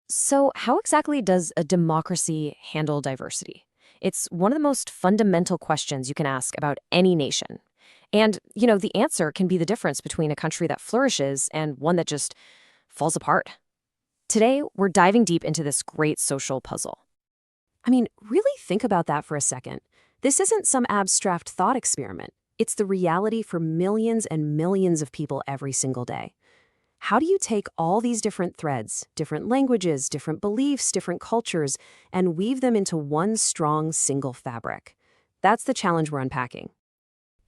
So, how exactly does a democracy handle diversity? It's one of the most fundamental questions you can ask about any nation. And the answer can be the difference between a country that flourishes and one that just falls apart. Today, we're diving deep into this great social puzzle. I mean, really think about that for a second. This isn't some abstract thought experiment. It's the reality for millions and millions of people every single day. How do you take all these different threads, different languages, different beliefs, different cultures, and weave them into one strong single fabric? That's the challenge we're unpacking.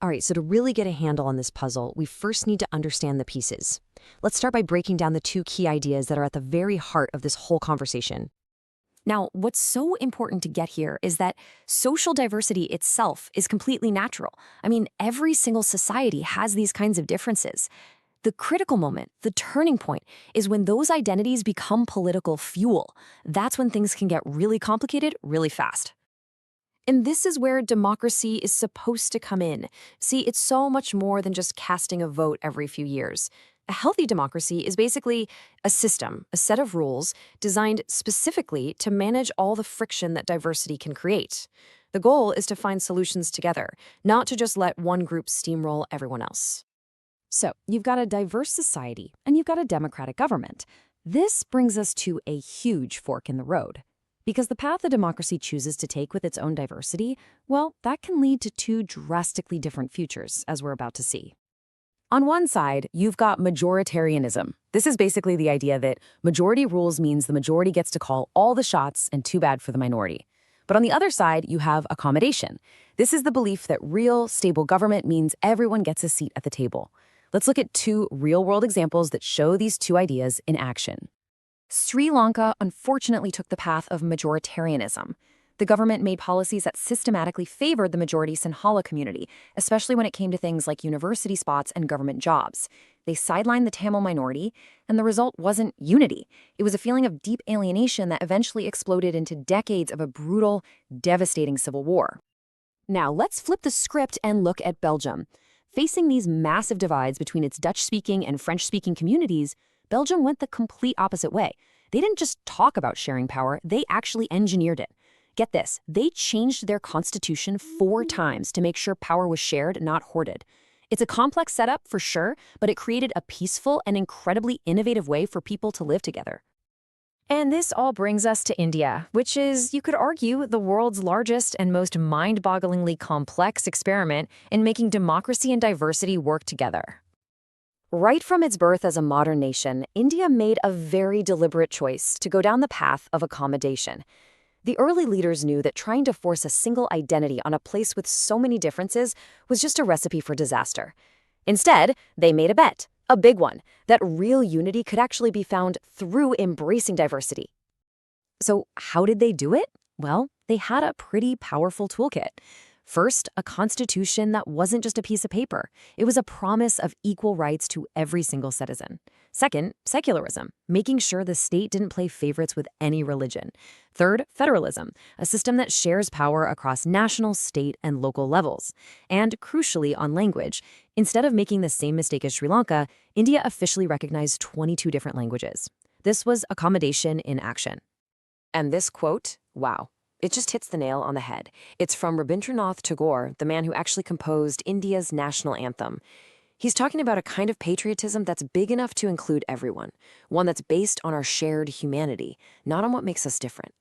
All right, so to really get a handle on this puzzle, we first need to understand the pieces. Let's start by breaking down the two key ideas that are at the very heart of this whole conversation. Now, what's so important to get here is that social diversity itself is completely natural. I mean, every single society has these kinds of differences. The critical moment, the turning point, is when those identities become political fuel. That's when things can get really complicated really fast. And this is where democracy is supposed to come in. See, it's so much more than just casting a vote every few years. A healthy democracy is basically a system, a set of rules designed specifically to manage all the friction that diversity can create. The goal is to find solutions together, not to just let one group steamroll everyone else. So, you've got a diverse society and you've got a democratic government. This brings us to a huge fork in the road. Because the path a democracy chooses to take with its own diversity, well, that can lead to two drastically different futures, as we're about to see. On one side, you've got majoritarianism. This is basically the idea that majority rules means the majority gets to call all the shots and too bad for the minority. But on the other side, you have accommodation. This is the belief that real, stable government means everyone gets a seat at the table. Let's look at two real-world examples that show these two ideas in action. Sri Lanka unfortunately took the path of majoritarianism. The government made policies that systematically favored the majority Sinhala community, especially when it came to things like university spots and government jobs. They sidelined the Tamil minority, and the result wasn't unity. It was a feeling of deep alienation that eventually exploded into decades of a brutal, devastating civil war. Now, let's flip the script and look at Belgium. Facing these massive divides between its Dutch-speaking and French-speaking communities, Belgium went the complete opposite way. They didn't just talk about sharing power, they actually engineered it. Get this, they changed their constitution 4 times to make sure power was shared, not hoarded. It's a complex setup for sure, but it created a peaceful and incredibly innovative way for people to live together. And this all brings us to India, which is, you could argue, the world's largest and most mind-bogglingly complex experiment in making democracy and diversity work together. Right from its birth as a modern nation, India made a very deliberate choice to go down the path of accommodation. The early leaders knew that trying to force a single identity on a place with so many differences was just a recipe for disaster. Instead, they made a bet, a big one, that real unity could actually be found through embracing diversity. So how did they do it? Well, they had a pretty powerful toolkit. First, a constitution that wasn't just a piece of paper. It was a promise of equal rights to every single citizen. Second, secularism, making sure the state didn't play favorites with any religion. Third, federalism, a system that shares power across national, state, and local levels. And crucially, on language, instead of making the same mistake as Sri Lanka, India officially recognized 22 different languages. This was accommodation in action. And this quote, wow. It just hits the nail on the head. It's from Rabindranath Tagore, the man who actually composed India's national anthem. He's talking about a kind of patriotism that's big enough to include everyone, one that's based on our shared humanity, not on what makes us different.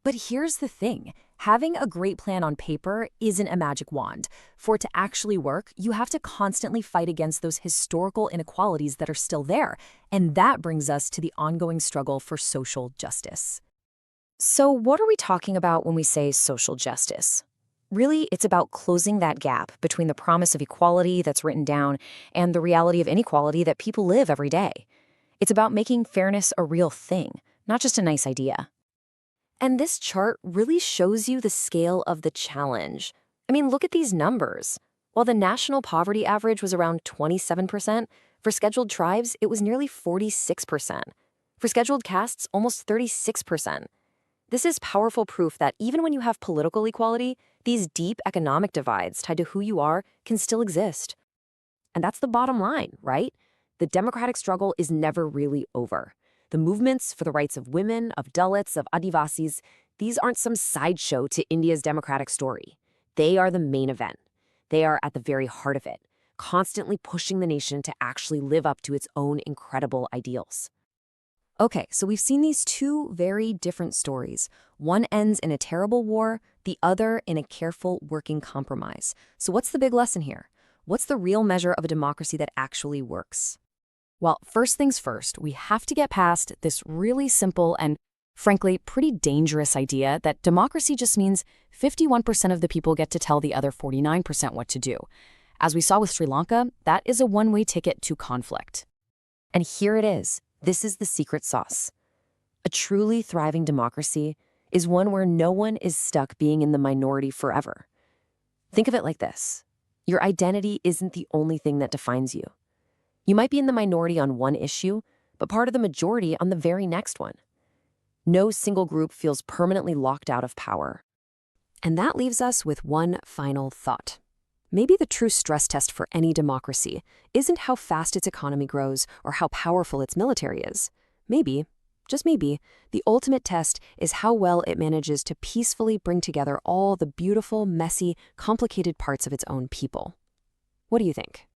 But here's the thing. Having a great plan on paper isn't a magic wand. For it to actually work, you have to constantly fight against those historical inequalities that are still there. And that brings us to the ongoing struggle for social justice. So what are we talking about when we say social justice? Really, it's about closing that gap between the promise of equality that's written down and the reality of inequality that people live every day. It's about making fairness a real thing, not just a nice idea. And this chart really shows you the scale of the challenge. I mean, look at these numbers. While the national poverty average was around 27%, for scheduled tribes, it was nearly 46%. For scheduled castes, almost 36%. This is powerful proof that even when you have political equality, these deep economic divides tied to who you are can still exist. And that's the bottom line, right? The democratic struggle is never really over. The movements for the rights of women, of Dalits, of Adivasis, these aren't some sideshow to India's democratic story. They are the main event. They are at the very heart of it, constantly pushing the nation to actually live up to its own incredible ideals. Okay, so we've seen these two very different stories. One ends in a terrible war, the other in a careful working compromise. So what's the big lesson here? What's the real measure of a democracy that actually works? Well, first things first, we have to get past this really simple and, frankly, pretty dangerous idea that democracy just means 51% of the people get to tell the other 49% what to do. As we saw with Sri Lanka, that is a one-way ticket to conflict. And here it is. This is the secret sauce. A truly thriving democracy is one where no one is stuck being in the minority forever. Think of it like this. Your identity isn't the only thing that defines you. You might be in the minority on one issue, but part of the majority on the very next one. No single group feels permanently locked out of power. And that leaves us with one final thought. Maybe the true stress test for any democracy isn't how fast its economy grows or how powerful its military is. Maybe, just maybe, the ultimate test is how well it manages to peacefully bring together all the beautiful, messy, complicated parts of its own people. What do you think?